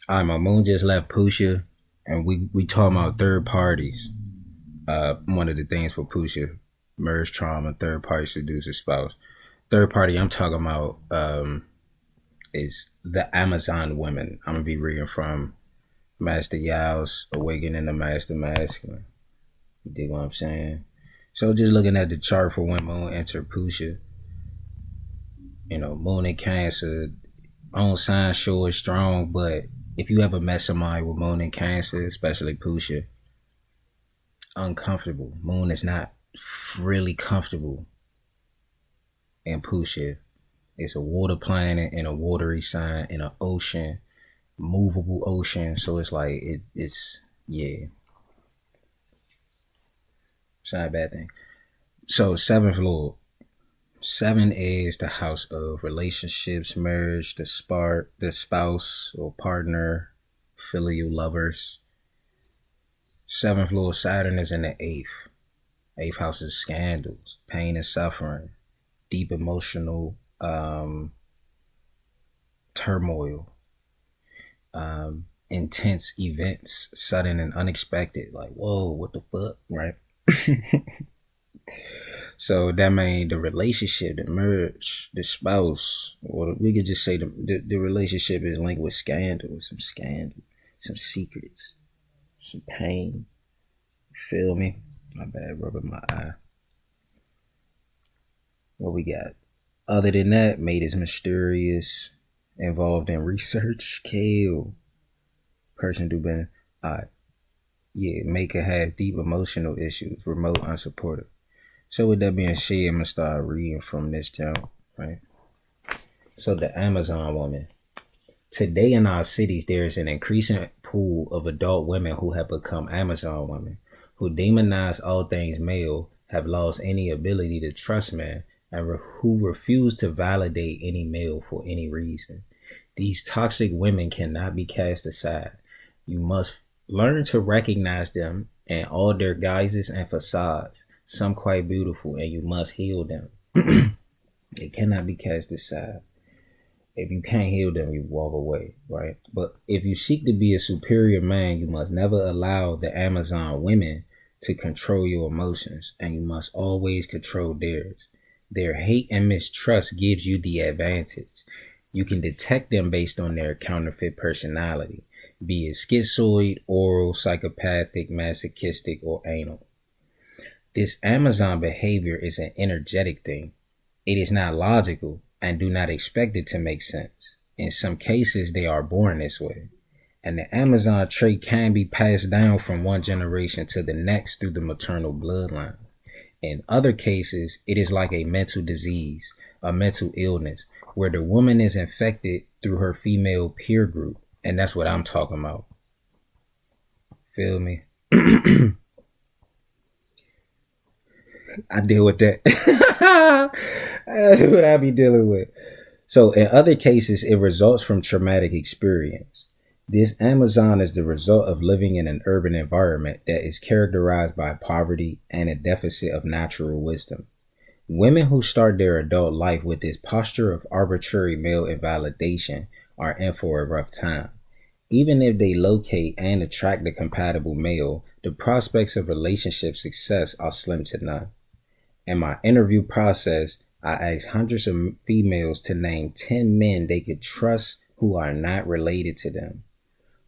All right, my moon just left Pushya, and we talking about third parties. One of the things for Pushya, merge trauma, third party seduce a spouse. Third party I'm talking about is the Amazon women. I'm gonna be reading from Master Yao's Awakening the Master Masculine. You dig what I'm saying? So just looking at the chart for when moon enter Pushya, moon in Cancer, own sign sure is strong, but if you ever met somebody with moon in Cancer, especially Pushya, uncomfortable. Moon is not really comfortable in Pushya. It's a water planet in a watery sign in an ocean, movable ocean. So it's like it's yeah, it's not a bad thing. So seventh lord. Seven is the house of relationships, marriage, the spouse or partner, filial lovers. Seventh lord Saturn is in the eighth. Eighth house is scandals, pain and suffering, deep emotional turmoil, intense events, sudden and unexpected. Like, whoa, what the fuck, right? So that means the relationship, the marriage, the spouse, or we could just say the relationship is linked with scandal, some secrets, some pain. Feel me? My bad, rubbing my eye. What we got? Other than that, mate is mysterious, involved in research, kill. Person do been, yeah, make her have deep emotional issues, remote, unsupportive. So with that being said, I'm gonna start reading from this jump, right? So the Amazon woman. Today in our cities, there is an increasing pool of adult women who have become Amazon women, who demonize all things male, have lost any ability to trust men, and who refuse to validate any male for any reason. These toxic women cannot be cast aside. You must learn to recognize them in all their guises and facades, some quite beautiful, and you must heal them. They cannot be cast aside. If you can't heal them, you walk away, right? But if you seek to be a superior man, you must never allow the Amazon women to control your emotions, and you must always control theirs. Their hate and mistrust gives you the advantage. You can detect them based on their counterfeit personality, be it schizoid, oral, psychopathic, masochistic, or anal. This Amazon behavior is an energetic thing. It is not logical and do not expect it to make sense. In some cases, they are born this way. And the Amazon trait can be passed down from one generation to the next through the maternal bloodline. In other cases, it is like a mental disease, a mental illness, where the woman is infected through her female peer group. And that's what I'm talking about. Feel me? I deal with that. That's what I be dealing with. So in other cases, it results from traumatic experience. This Amazon is the result of living in an urban environment that is characterized by poverty and a deficit of natural wisdom. Women who start their adult life with this posture of arbitrary male invalidation are in for a rough time. Even if they locate and attract a compatible male, the prospects of relationship success are slim to none. In my interview process, I asked hundreds of females to name 10 men they could trust who are not related to them.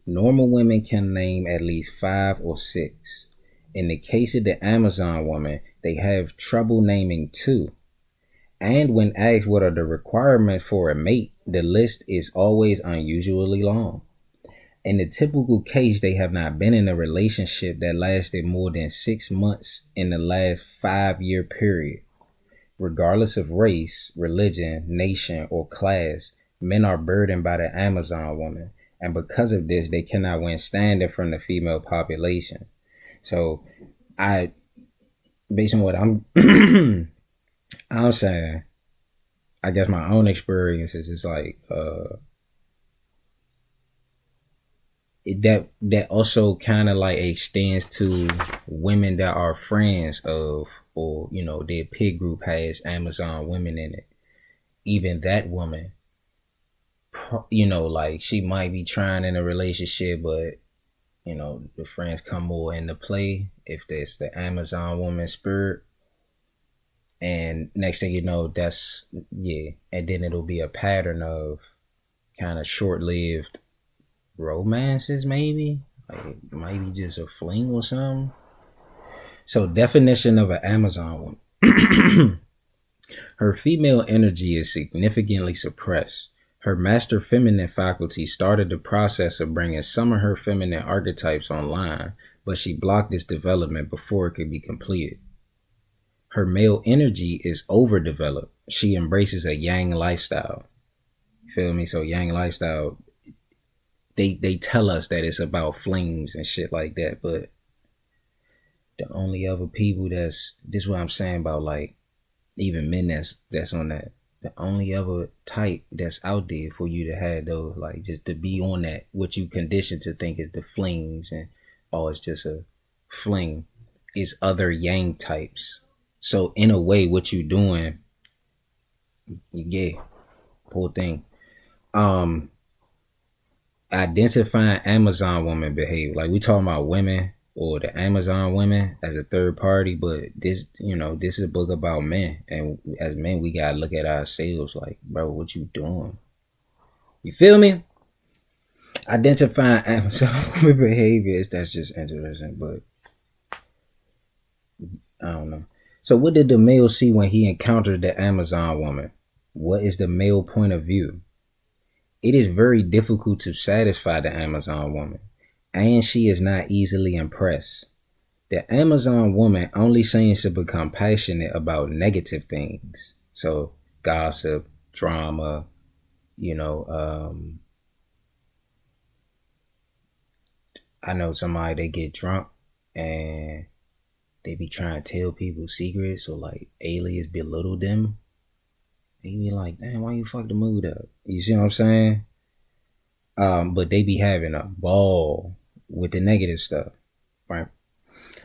Normal women can name at least 5 or 6. In the case of the Amazon woman, they have trouble naming 2. And when asked what are the requirements for a mate, the list is always unusually long. In the typical case, they have not been in a relationship that lasted more than 6 months in the last 5-year period. Regardless of race, religion, nation, or class, men are burdened by the Amazon woman, and because of this, they cannot win standing from the female population. So, based on what I'm saying, I guess my own experiences is like, that also kind of like extends to women that are friends of, or their peer group has Amazon women in it. Even that woman like she might be trying in a relationship, but the friends come more into play if there's the Amazon woman spirit. And next thing you know, that's, yeah. And then it'll be a pattern of kind of short lived romances, maybe. Like it might be just a fling or something. So, definition of an Amazon woman. Her female energy is significantly suppressed. Her master feminine faculty started the process of bringing some of her feminine archetypes online, but she blocked its development before it could be completed. Her male energy is overdeveloped. She embraces a yang lifestyle. You feel me? So yang lifestyle, they tell us that it's about flings and shit like that, but the only other people this is what I'm saying about, like, even men that's on that, the only other type that's out there for you to have those, like, just to be on that, what you conditioned to think is the flings and it's just a fling, is other yang types. So in a way, what you doing, yeah, poor thing. Identifying Amazon woman behavior, like we talking about women or the Amazon women as a third party, but this is a book about men, and as men we gotta look at ourselves like, bro, what you doing? You feel me? Identifying Amazon woman behaviors, that's just interesting, but I don't know. So what did the male see when he encountered the Amazon woman? What is the male point of view? It is very difficult to satisfy the Amazon woman, and she is not easily impressed. The Amazon woman only seems to become passionate about negative things. So gossip, drama, I know somebody, they get drunk and they be trying to tell people secrets, or like aliens belittle them. They be like, damn, why you fuck the mood up? You see what I'm saying? But they be having a ball with the negative stuff, right?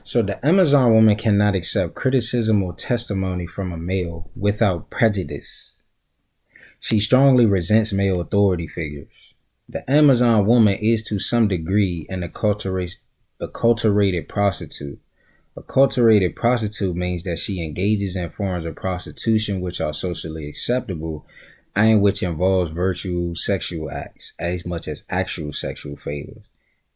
So the Amazon woman cannot accept criticism or testimony from a male without prejudice. She strongly resents male authority figures. The Amazon woman is to some degree an acculturated prostitute. Acculturated prostitute means that she engages in forms of prostitution which are socially acceptable and which involves virtual sexual acts as much as actual sexual favors.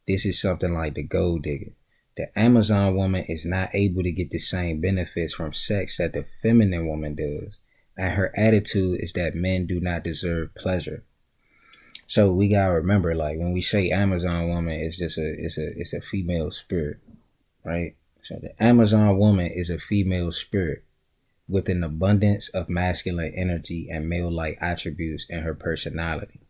This is something like the gold digger. The Amazon woman is not able to get the same benefits from sex that the feminine woman does, and her attitude is that men do not deserve pleasure. So we gotta remember, like, when we say Amazon woman, it's just it's a female spirit, right? So the Amazon woman is a female spirit with an abundance of masculine energy and male-like attributes in her personality.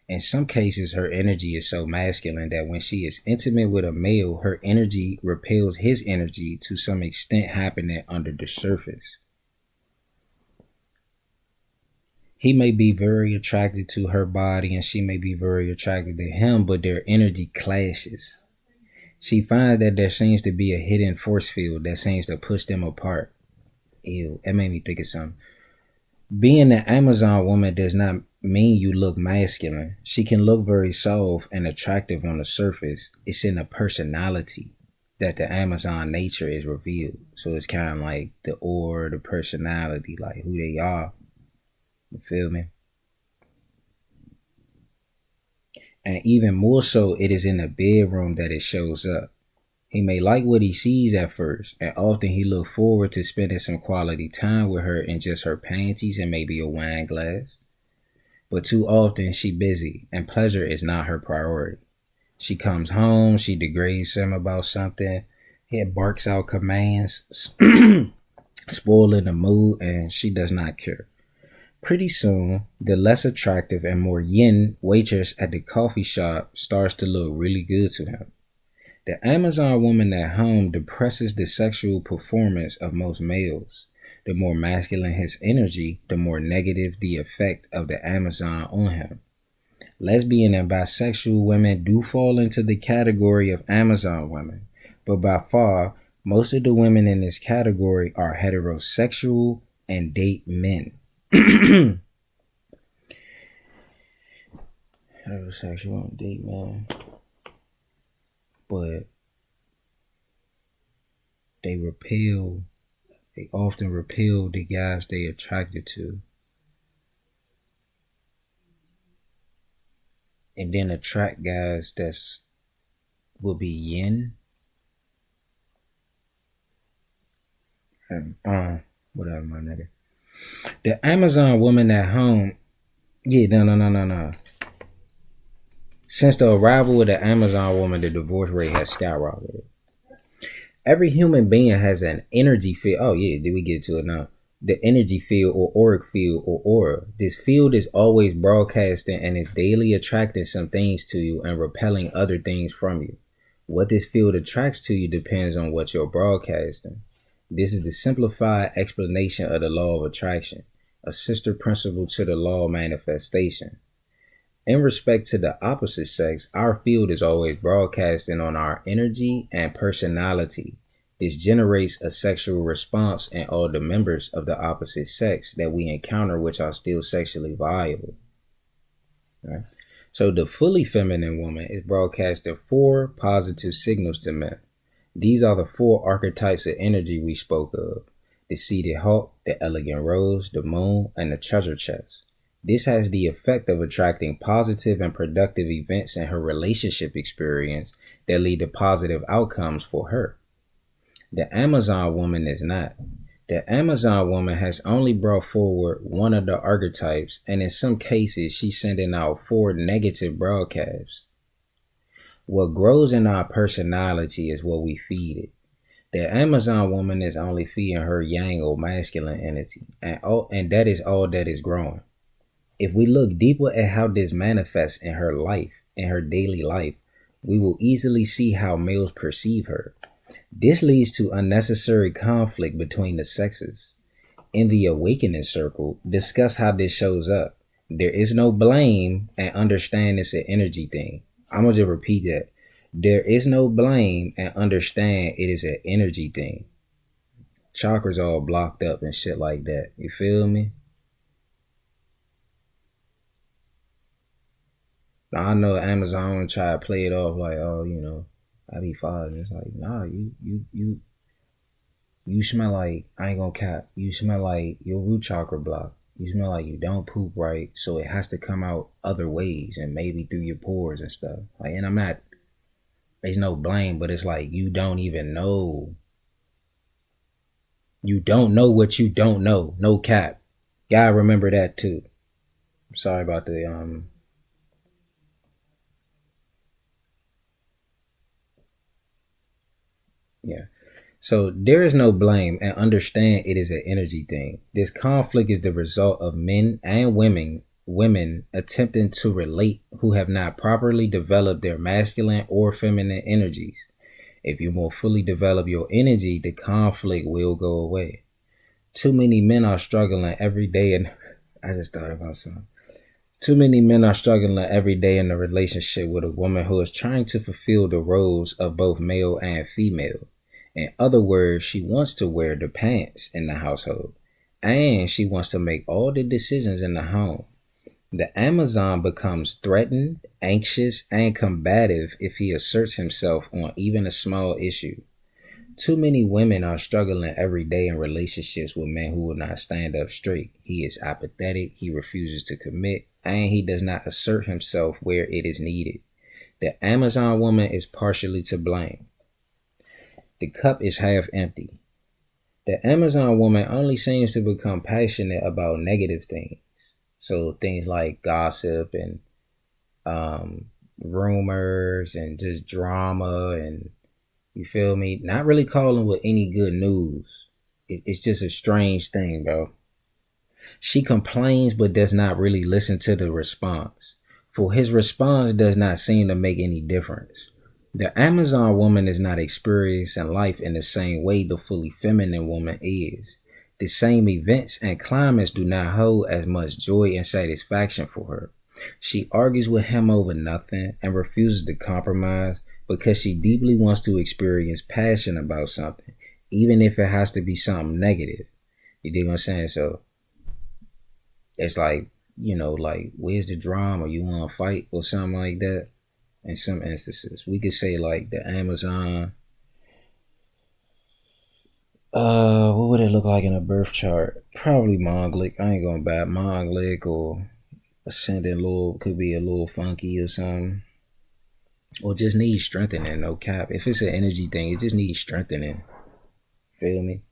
In some cases, her energy is so masculine that when she is intimate with a male, her energy repels his energy to some extent, happening under the surface. He may be very attracted to her body and she may be very attracted to him, but their energy clashes. She finds that there seems to be a hidden force field that seems to push them apart. Ew, that made me think of something. Being an Amazon woman does not mean you look masculine. She can look very soft and attractive on the surface. It's in the personality that the Amazon nature is revealed. So it's kind of like the aura, the personality, like who they are. You feel me? And even more so, it is in the bedroom that it shows up. He may like what he sees at first, and often he looks forward to spending some quality time with her in just her panties and maybe a wine glass. But too often she busy, and pleasure is not her priority. She comes home, she degrades him about something, he barks out commands, spoiling the mood, and she does not care. Pretty soon, the less attractive and more yin waitress at the coffee shop starts to look really good to him. The Amazon woman at home depresses the sexual performance of most males. The more masculine his energy, the more negative the effect of the Amazon on him. Lesbian and bisexual women do fall into the category of Amazon women, but by far, most of the women in this category are heterosexual and date men. heterosexual and date, man. But they often repel the guys they attracted to. And then attract guys that's will be yin. And whatever, my nigga. The Amazon woman at home. Yeah, no. Since the arrival of the Amazon woman, the divorce rate has skyrocketed. Every human being has an energy field. Oh yeah, did we get to it now? The energy field or auric field or aura. This field is always broadcasting and is daily attracting some things to you and repelling other things from you. What this field attracts to you depends on what you're broadcasting. This is the simplified explanation of the law of attraction, a sister principle to the law of manifestation. In respect to the opposite sex, our field is always broadcasting on our energy and personality. This generates a sexual response in all the members of the opposite sex that we encounter which are still sexually viable. Right? So the fully feminine woman is broadcasting 4 positive signals to men. These are the 4 archetypes of energy we spoke of: the seated hawk, the elegant rose, the moon, and the treasure chest. This has the effect of attracting positive and productive events in her relationship experience that lead to positive outcomes for her. The Amazon woman is not. The Amazon woman has only brought forward one of the archetypes, and in some cases, she's sending out 4 negative broadcasts. What grows in our personality is what we feed it. The Amazon woman is only feeding her yang or masculine energy, and that is all that is growing. If we look deeper at how this manifests in her life, in her daily life, we will easily see how males perceive her. This leads to unnecessary conflict between the sexes. In the awakening circle, discuss how this shows up. There is no blame, and understand it's an energy thing. I'm going to just repeat that. There is no blame, and understand it is an energy thing. Chakras all blocked up and shit like that. You feel me? I know Amazon try to play it off like, oh, I be fine. It's like, nah, you smell like, I ain't gonna cap, you smell like your root chakra block. You smell like you don't poop right, so it has to come out other ways and maybe through your pores and stuff. Like, and there's no blame, but it's like you don't even know. You don't know what you don't know. No cap. Gotta remember that too. Sorry about the Yeah. So there is no blame, and understand it is an energy thing. This conflict is the result of men and women attempting to relate who have not properly developed their masculine or feminine energies. If you more fully develop your energy, the conflict will go away. Too many men are struggling every day, and I just thought about something. Too many men are struggling every day in a relationship with a woman who is trying to fulfill the roles of both male and female. In other words, she wants to wear the pants in the household, and she wants to make all the decisions in the home. The Amazon becomes threatened, anxious, and combative if he asserts himself on even a small issue. Too many women are struggling every day in relationships with men who will not stand up straight. He is apathetic, he refuses to commit, and he does not assert himself where it is needed. The Amazon woman is partially to blame. The cup is half empty. The Amazon woman only seems to become passionate about negative things. So things like gossip and rumors and just drama, and you feel me? Not really calling with any good news. It's just a strange thing, bro. She complains but does not really listen to the response. For his response does not seem to make any difference. The Amazon woman is not experiencing life in the same way the fully feminine woman is. The same events and climates do not hold as much joy and satisfaction for her. She argues with him over nothing and refuses to compromise because she deeply wants to experience passion about something, even if it has to be something negative. You dig what I'm saying? So it's like like, where's the drama? You want to fight or something like that? In some instances, we could say like the Amazon. What would it look like in a birth chart? Probably Mongolic. I ain't gonna bat Mongolic or ascendant. Little could be a little funky or something, or just needs strengthening. No cap. If it's an energy thing, it just needs strengthening. Feel me?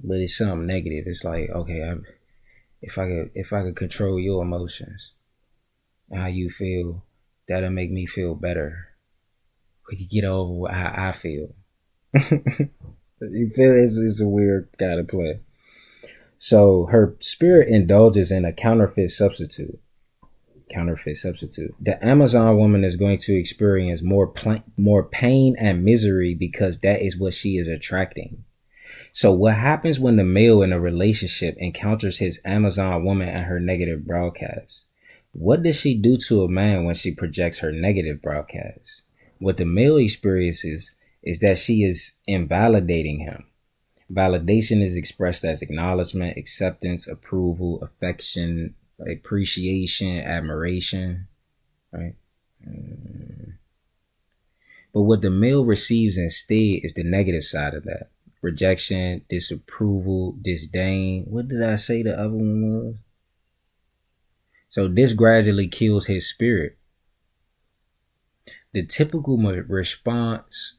But it's something negative. It's like, okay, if I could control your emotions and how you feel, that'll make me feel better. We could get over how I feel. You feel it's a weird kind of play. So her spirit indulges in a counterfeit substitute. The Amazon woman is going to experience more pain and misery because that is what she is attracting. So what happens when the male in a relationship encounters his Amazon woman and her negative broadcast? What does she do to a man when she projects her negative broadcast? What the male experiences is that she is invalidating him. Validation is expressed as acknowledgement, acceptance, approval, affection, appreciation, admiration, right? But what the male receives instead is the negative side of that. Rejection, disapproval, disdain. What did I say the other one was? So this gradually kills his spirit. The typical male response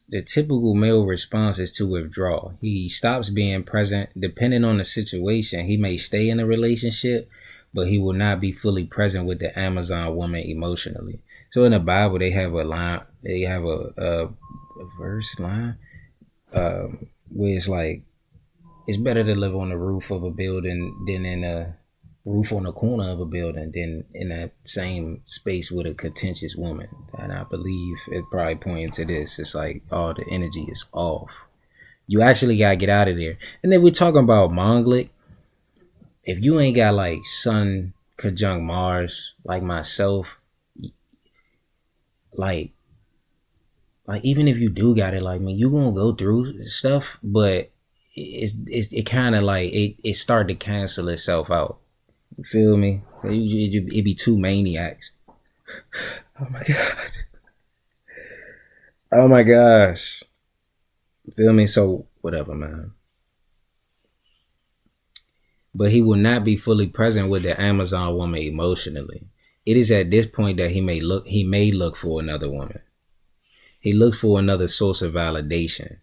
is to withdraw. He stops being present. Depending on the situation, he may stay in a relationship, but he will not be fully present with the Amazon woman emotionally. So in the Bible, they have a line, they have a verse line where it's like, it's better to live on the roof of a building than in a roof on the corner of a building than in that same space with a contentious woman. And I believe it probably pointing to this. It's like, oh, the energy is off. You actually gotta get out of there. And then we're talking about Mongolic. If you ain't got like Sun conjunct Mars, like myself, like even if you do got it like me, you gonna go through stuff, but it kind of like it start to cancel itself out. You feel me? It be two maniacs. Oh my god. Oh my gosh. You feel me? So whatever, man. But he will not be fully present with the Amazon woman emotionally. It is at this point that he may look for another woman. He looks for another source of validation.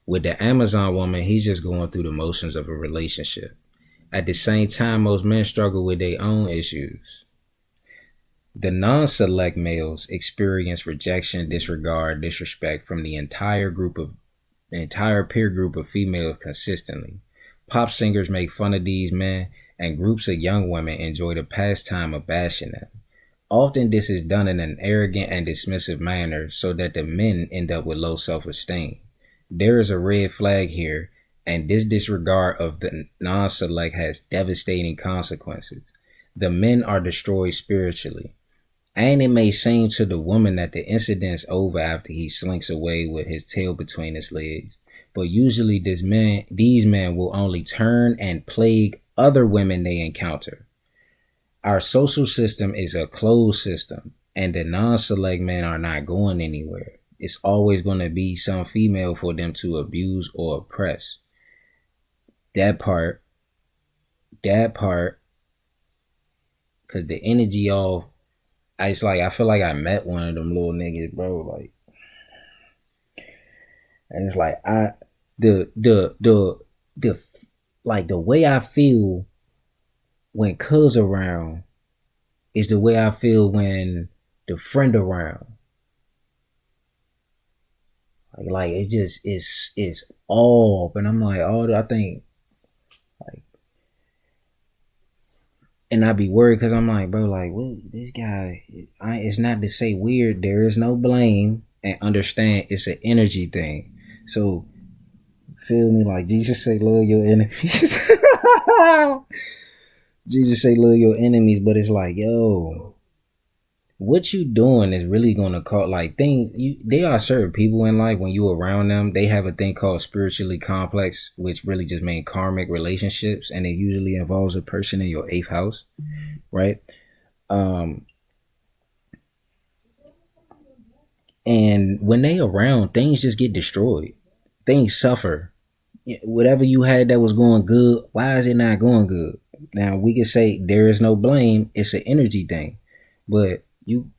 With the Amazon woman, he's just going through the motions of a relationship. At the same time, most men struggle with their own issues. The non-select males experience rejection, disregard, disrespect from the entire peer group of females consistently. Pop singers make fun of these men, and groups of young women enjoy the pastime of bashing them. Often this is done in an arrogant and dismissive manner so that the men end up with low self-esteem. There is a red flag here, and this disregard of the non-select has devastating consequences. The men are destroyed spiritually. And it may seem to the woman that the incident's over after he slinks away with his tail between his legs. But usually these men will only turn and plague other women they encounter. Our social system is a closed system, and the non-select men are not going anywhere. It's always going to be some female for them to abuse or oppress. That part, because the energy off, it's like, I feel like I met one of them little niggas, bro, like, and it's like, the way I feel when cuz around is the way I feel when the friend around. Like it just it's off, and I'm like, I think, like, and I be worried because I'm like, bro, like, well, this guy, it's not to say weird. There is no blame, and understand it's an energy thing. So, feel me? Like Jesus say, love your enemies. Jesus say, love your enemies, but it's like, yo, what you doing is really gonna call like things. There are certain people in life when you around them, they have a thing called spiritually complex, which really just means karmic relationships, and it usually involves a person in your eighth house, right? Um, and when they around, things just get destroyed. Things suffer. Whatever you had that was going good, why is it not going good? Now we can say there is no blame. It's an energy thing, but you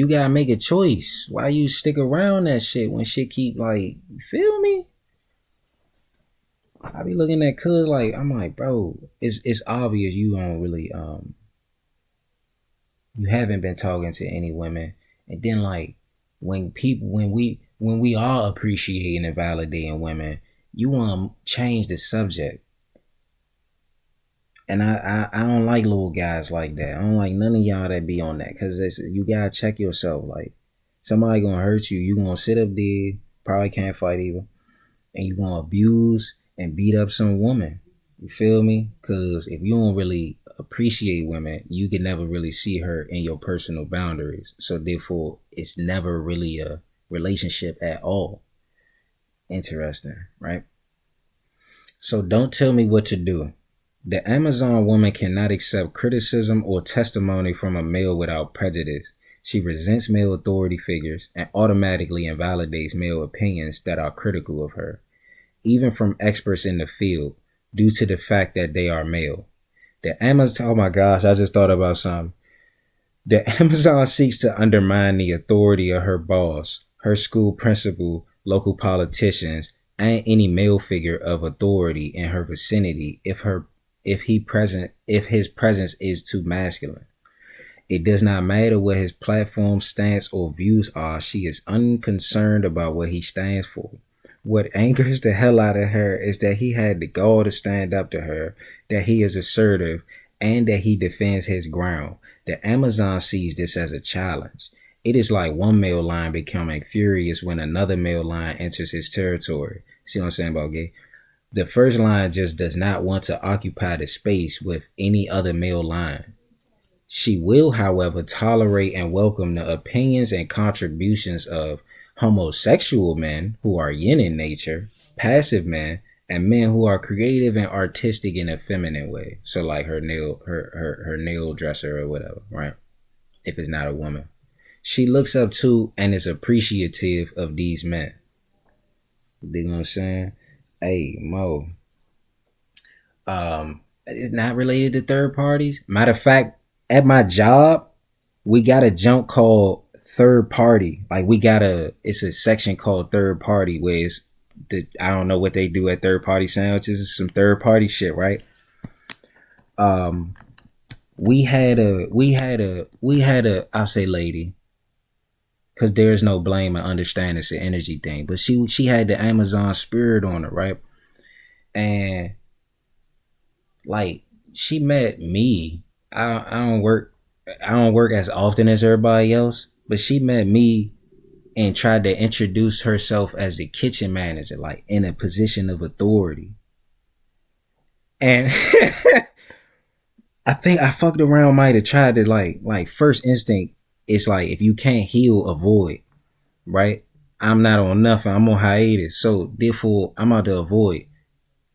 gotta make a choice. Why you stick around that shit when shit keep like, you feel me? I be looking at cuz like, I'm like, bro, it's obvious you don't really you haven't been talking to any women. And then like when we are appreciating and validating women, you wanna change the subject. And I don't like little guys like that. I don't like none of y'all that be on that, because you gotta check yourself. Like, somebody gonna hurt you, you gonna sit up there, probably can't fight either, and you gonna abuse and beat up some woman. You feel me? Because if you don't really appreciate women, you can never really see her in your personal boundaries. So therefore, it's never really a relationship at all. Interesting, right? So don't tell me what to do. The Amazon woman cannot accept criticism or testimony from a male without prejudice. She resents male authority figures and automatically invalidates male opinions that are critical of her, even from experts in the field, due to the fact that they are male. The Amazon, oh my gosh, I just thought about something. The Amazon seeks to undermine the authority of her boss, her school principal, local politicians, and any male figure of authority in her vicinity if his presence is too masculine. It does not matter what his platform, stance, or views are. She is unconcerned about what he stands for. What angers the hell out of her is that he had the gall to stand up to her, that he is assertive, and that he defends his ground. The Amazon sees this as a challenge. It is like one male lion becoming furious when another male lion enters his territory. See what I'm saying about gay? The first lion just does not want to occupy the space with any other male lion. She will, however, tolerate and welcome the opinions and contributions of homosexual men who are yin in nature, passive men, and men who are creative and artistic in a feminine way. So like her nail dresser or whatever, right? If it's not a woman. She looks up to and is appreciative of these men. You know what I'm saying? Hey, Mo. It's not related to third parties. Matter of fact, at my job, we got a junk called third party. Like it's a section called third party where it's I don't know what they do at third party sandwiches. It's some third party shit, right? We had a I'll say lady, because there's no blame and understand it's an energy thing. But she had the Amazon spirit on her, right? And like she met me. I don't work as often as everybody else, but she met me and tried to introduce herself as the kitchen manager, like in a position of authority. And I think I fucked around, might have tried to like first instinct, it's like if you can't heal, avoid, right? I'm not on nothing. I'm on hiatus. So therefore I'm out to avoid.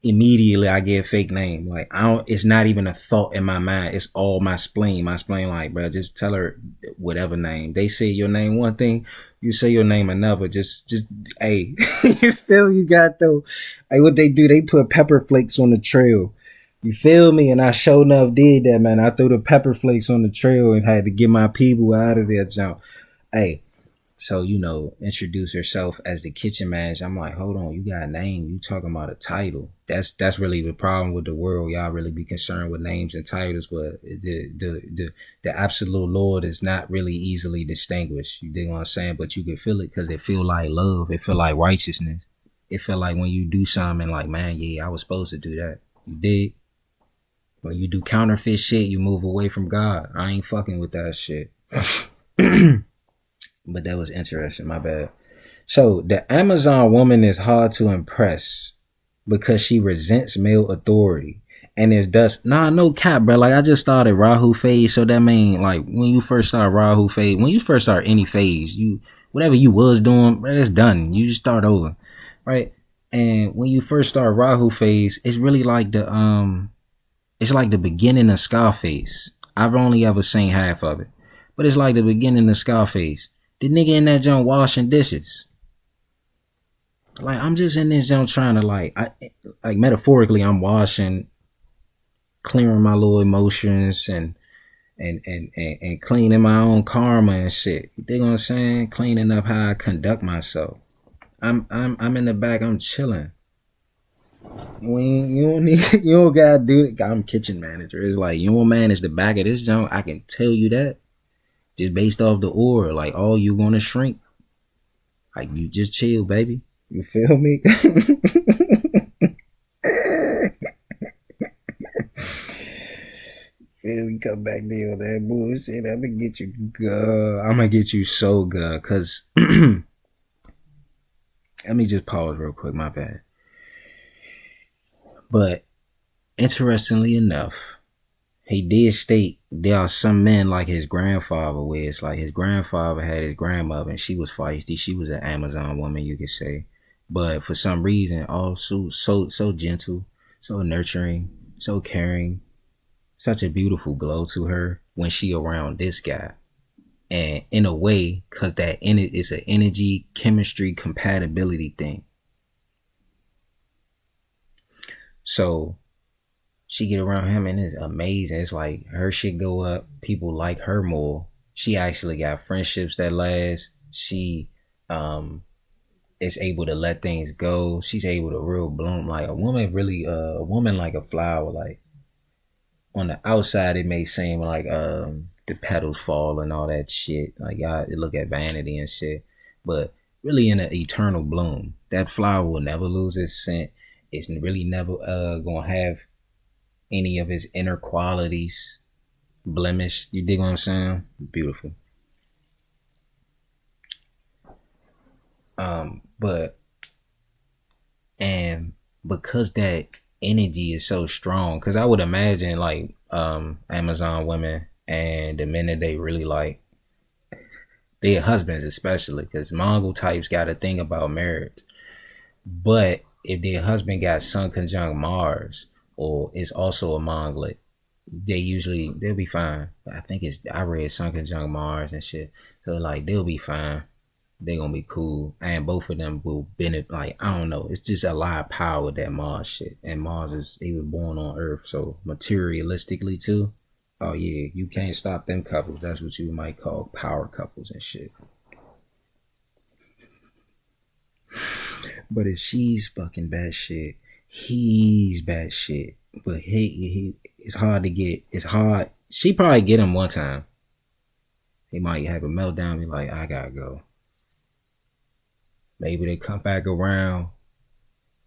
Immediately I get a fake name. Like it's not even a thought in my mind. It's all my spleen. My spleen like, bro, just tell her whatever name. They say your name one thing, you say your name another. Just hey, you feel you got though. Hey, what they do, they put pepper flakes on the trail. You feel me? And I sure enough did that, man. I threw the pepper flakes on the trail and had to get my people out of there, jump. Hey, so, introduce herself as the kitchen manager. I'm like, hold on, you got a name. You talking about a title. That's really the problem with the world. Y'all really be concerned with names and titles, but the absolute Lord is not really easily distinguished. You dig what I'm saying? But you can feel it because it feel like love. It feel like righteousness. It feel like when you do something like, man, yeah, I was supposed to do that. You dig? When you do counterfeit shit, you move away from God. I ain't fucking with that shit. But that was interesting. My bad. So the Amazon woman is hard to impress because she resents male authority And it's dust. Nah, no cap, bro. Like I just started Rahu phase, so that mean like when you first start Rahu phase, when you first start any phase, you whatever you was doing, bro, it's done. You just start over, right? And when you first start Rahu phase, it's really like it's like the beginning of Scarface. I've only ever seen half of it, but it's like the beginning of Scarface. The nigga in that joint washing dishes. Like I'm just in this joint trying to like metaphorically, I'm washing, clearing my little emotions and cleaning my own karma and shit. You dig what I'm saying? Cleaning up how I conduct myself. I'm in the back. I'm chilling. When you don't need, you don't gotta do it. I'm kitchen manager. It's like you don't manage the back of this junk. I can tell you that just based off the aura. Like all you want to shrink. Like you just chill, baby. You feel me? Feel me? Come back there on that bullshit. I'm gonna get you good. I'm gonna get you so good. Cause let me just pause real quick. My bad. But interestingly enough, he did state there are some men like his grandfather, where it's like his grandfather had his grandmother and she was feisty. She was an Amazon woman, you could say. But for some reason, also so gentle, so nurturing, so caring, such a beautiful glow to her when she around this guy. And in a way, cause that in it is an energy, chemistry, compatibility thing. So she get around him and it's amazing. It's like her shit go up. People like her more. She actually got friendships that last. She is able to let things go. She's able to real bloom like a woman. Really, a woman like a flower. Like on the outside, it may seem like the petals fall and all that shit. Like y'all look at vanity and shit, but really in an eternal bloom. That flower will never lose its scent. It's really never gonna have any of his inner qualities blemished. You dig what I'm saying? Beautiful. But and because that energy is so strong, because I would imagine like Amazon women and the men that they really like, their husbands especially, because Mongol types got a thing about marriage. But if their husband got Sun conjunct Mars or is also a Mongol, they'll be fine. I think I read Sun conjunct Mars and shit. So like they'll be fine. They're gonna be cool. And both of them will benefit. Like, I don't know. It's just a lot of power with that Mars shit. And he was born on Earth. So materialistically too. Oh yeah, you can't stop them couples. That's what you might call power couples and shit. But if she's fucking bad shit, he's bad shit. But he it's hard to get. It's hard. She probably get him one time. He might have a meltdown. Be like, I gotta go. Maybe they come back around,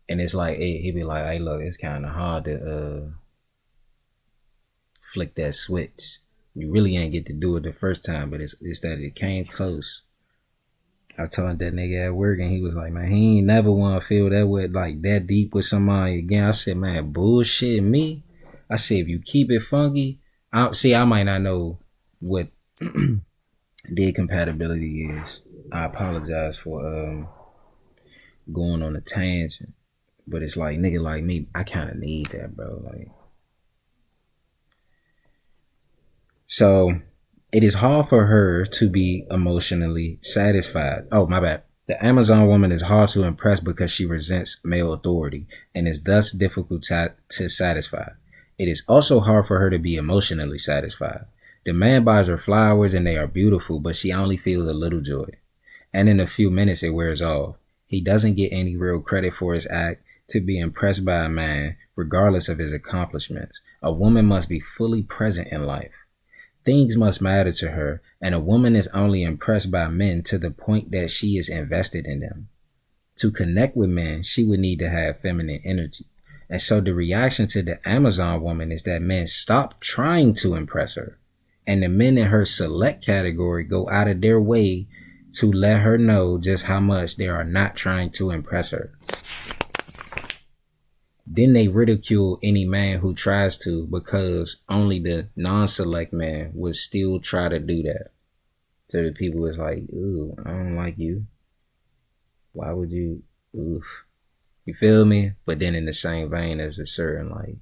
and it's like he be like, hey, look, it's kind of hard to flick that switch. You really ain't get to do it the first time, but it's that it came close. I told that nigga at work and he was like, man, he ain't never want to feel that way, like that deep with somebody again. I said, man, bullshit me. I said, if you keep it funky, I might not know what their compatibility is. I apologize for going on a tangent, but it's like, nigga like me, I kind of need that, bro. Like, so it is hard for her to be emotionally satisfied. Oh, my bad. The Amazon woman is hard to impress because she resents male authority and is thus difficult to satisfy. It is also hard for her to be emotionally satisfied. The man buys her flowers and they are beautiful, but she only feels a little joy. And in a few minutes, it wears off. He doesn't get any real credit for his act to be impressed by a man, regardless of his accomplishments. A woman must be fully present in life. Things must matter to her, and a woman is only impressed by men to the point that she is invested in them. To connect with men, she would need to have feminine energy. And so the reaction to the Amazon woman is that men stop trying to impress her, and the men in her select category go out of their way to let her know just how much they are not trying to impress her. Then they ridicule any man who tries to, because only the non-select man would still try to do that. So the people is like, ooh, I don't like you. Why would you? Oof. You feel me? But then in the same vein, there's a certain like,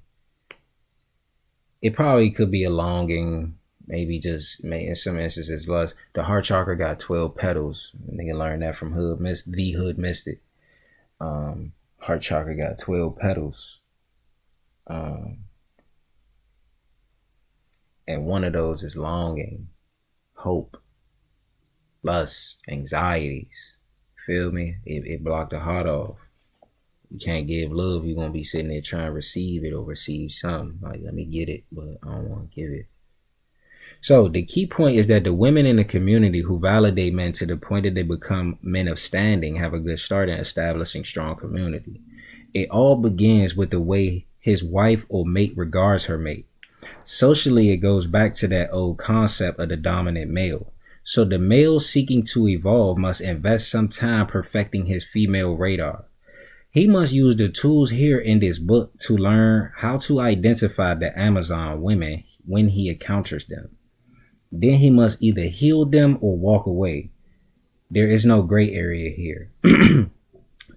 it probably could be a longing, maybe just in some instances lust. The heart chakra got 12 petals. And they can learn that from the Hood Mystic. Heart chakra got 12 petals. And one of those is longing, hope, lust, anxieties. Feel me? It blocked the heart off. You can't give love. You're going to be sitting there trying to receive it or receive something. Like, let me get it, but I don't want to give it. So the key point is that the women in the community who validate men to the point that they become men of standing have a good start in establishing strong community. It all begins with the way his wife or mate regards her mate. Socially, it goes back to that old concept of the dominant male. So the male seeking to evolve must invest some time perfecting his female radar. He must use the tools here in this book to learn how to identify the Amazon women when he encounters them. Then he must either heal them or walk away. There is no gray area here.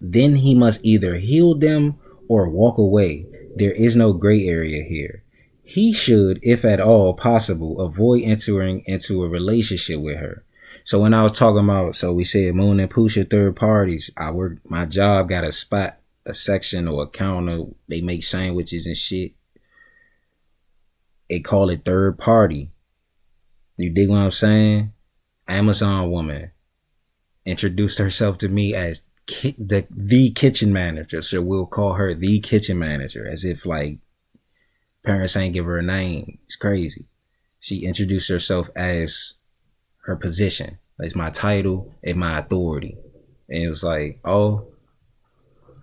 Then he must either heal them or walk away. There is no gray area here. He should, if at all possible, avoid entering into a relationship with her. So when I was talking about, so we said Moon and Pushya third parties, my job got a spot, a section or a counter. They make sandwiches and shit. They call it third party. You dig what I'm saying? Amazon woman introduced herself to me as the kitchen manager. So we'll call her the kitchen manager, as if like parents ain't give her a name. It's crazy. She introduced herself as her position. It's my title and my authority. And it was like, oh,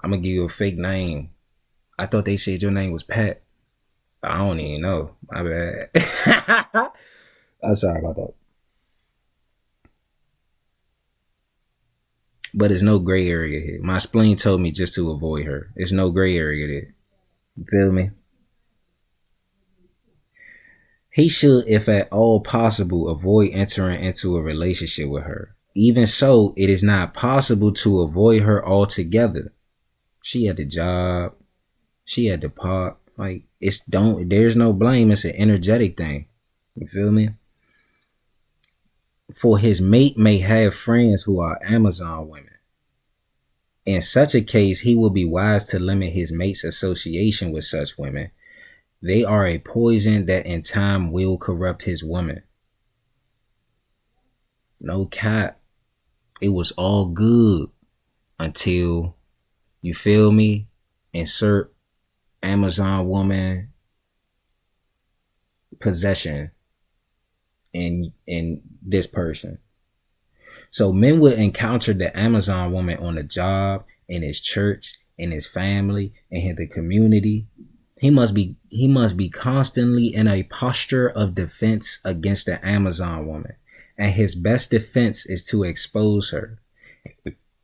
I'm gonna give you a fake name. I thought they said your name was Pat. I don't even know. My bad. I'm sorry about that. But there's no gray area here. My spleen told me just to avoid her. There's no gray area there. You feel me? He should, if at all possible, avoid entering into a relationship with her. Even so, it is not possible to avoid her altogether. She had the job. She had the park. Like, there's no blame. It's an energetic thing. You feel me? For his mate may have friends who are Amazon women. In such a case, he will be wise to limit his mate's association with such women. They are a poison that in time will corrupt his woman. No cap. It was all good until, you feel me, insert Amazon woman possession in this person. So men would encounter the Amazon woman on the job, in his church, in his family, in the community. He must be constantly in a posture of defense against the Amazon woman. And his best defense is to expose her.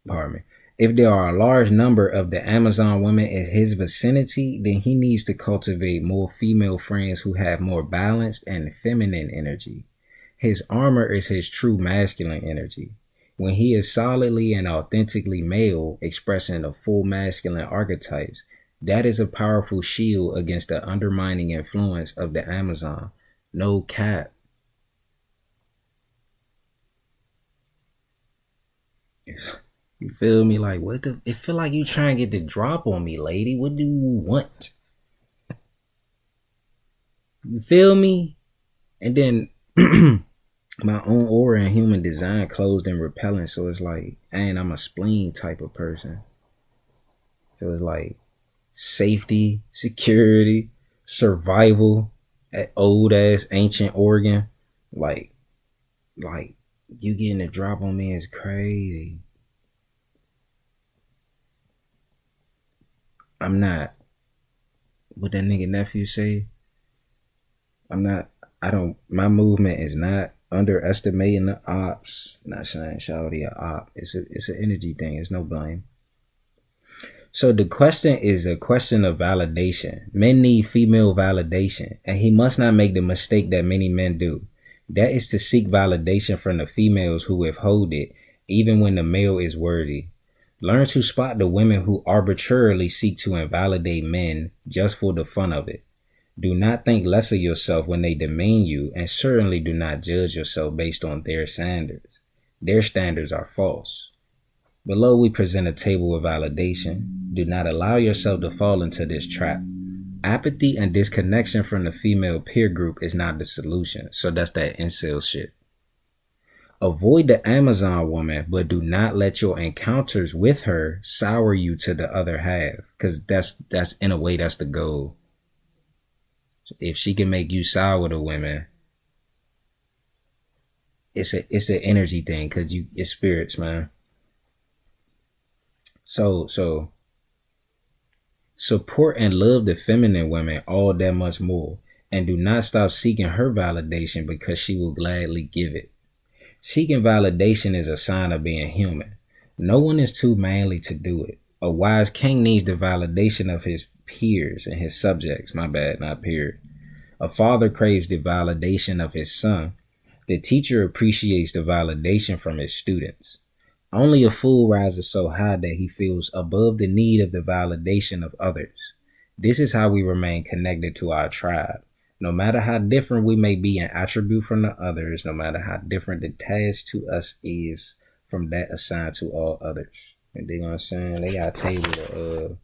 Pardon me. If there are a large number of the Amazon women in his vicinity, then he needs to cultivate more female friends who have more balanced and feminine energy. His armor is his true masculine energy. When he is solidly and authentically male, expressing the full masculine archetypes, that is a powerful shield against the undermining influence of the Amazon. No cap. You feel me? Like, it feel like you trying to get the drop on me, lady. What do you want? You feel me? And then my own aura and human design closed and repellent. So it's like, and I'm a spleen type of person. So it's like safety, security, survival at old ass ancient Oregon. Like you getting a drop on me is crazy. I'm not, what that nigga nephew say? My movement is not underestimating the ops. Not saying shawty a op. It's an energy thing. It's no blame. So the question is a question of validation. Men need female validation, and he must not make the mistake that many men do. That is to seek validation from the females who withhold it, even when the male is worthy. Learn to spot the women who arbitrarily seek to invalidate men just for the fun of it. Do not think less of yourself when they demean you, and certainly do not judge yourself based on their standards. Their standards are false. Below, we present a table of validation. Do not allow yourself to fall into this trap. Apathy and disconnection from the female peer group is not the solution. So that's that incel shit. Avoid the Amazon woman, but do not let your encounters with her sour you to the other half. Because that's in a way, that's the goal. If she can make you sour to women, it's an energy thing, because it's spirits, man. So support and love the feminine women all that much more, and do not stop seeking her validation, because she will gladly give it. Seeking validation is a sign of being human. No one is too manly to do it. A wise king needs the validation of his peers and his subjects. My bad, not peer. A father craves the validation of his son. The teacher appreciates the validation from his students. Only a fool rises so high that he feels above the need of the validation of others. This is how we remain connected to our tribe. No matter how different we may be in attribute from the others, no matter how different the task to us is from that assigned to all others. And they gonna say they got a table of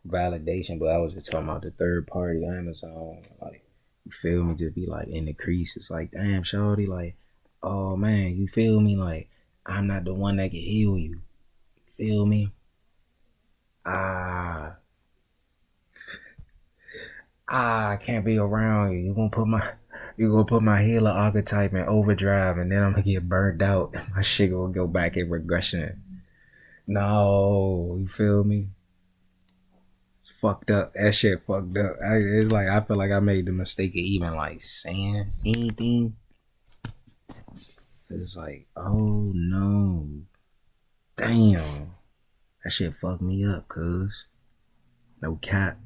validation, but I was just talking about the third party Amazon. Like, you feel me? Just be like in the creases, like, damn, shorty, like, oh man, you feel me? Like, I'm not the one that can heal you. Feel me? I can't be around you. You gonna put my healer archetype in overdrive, and then I'm gonna get burned out, and my shit gonna go back in regression. No, you feel me? It's fucked up. That shit fucked up. It's like I feel like I made the mistake of even like saying anything. It's like, oh no, damn, that shit fucked me up, cuz. No cap.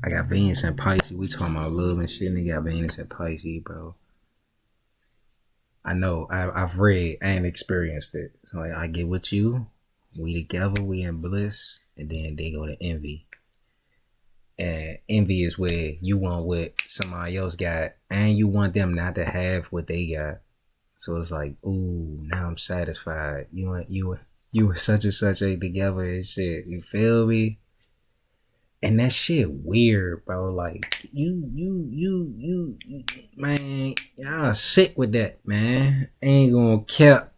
I got Venus and Pisces. We talking about love and shit, and they got Venus and Pisces, bro. I know. I've read and experienced it. So like, I get with you. We together. We in bliss. And then they go to envy. And envy is where you want what somebody else got, and you want them not to have what they got. So it's like, ooh, now I'm satisfied. You and such and such ain't together and shit. You feel me? And that shit weird, bro. Like, you, man, y'all sick with that, man. Ain't gonna care.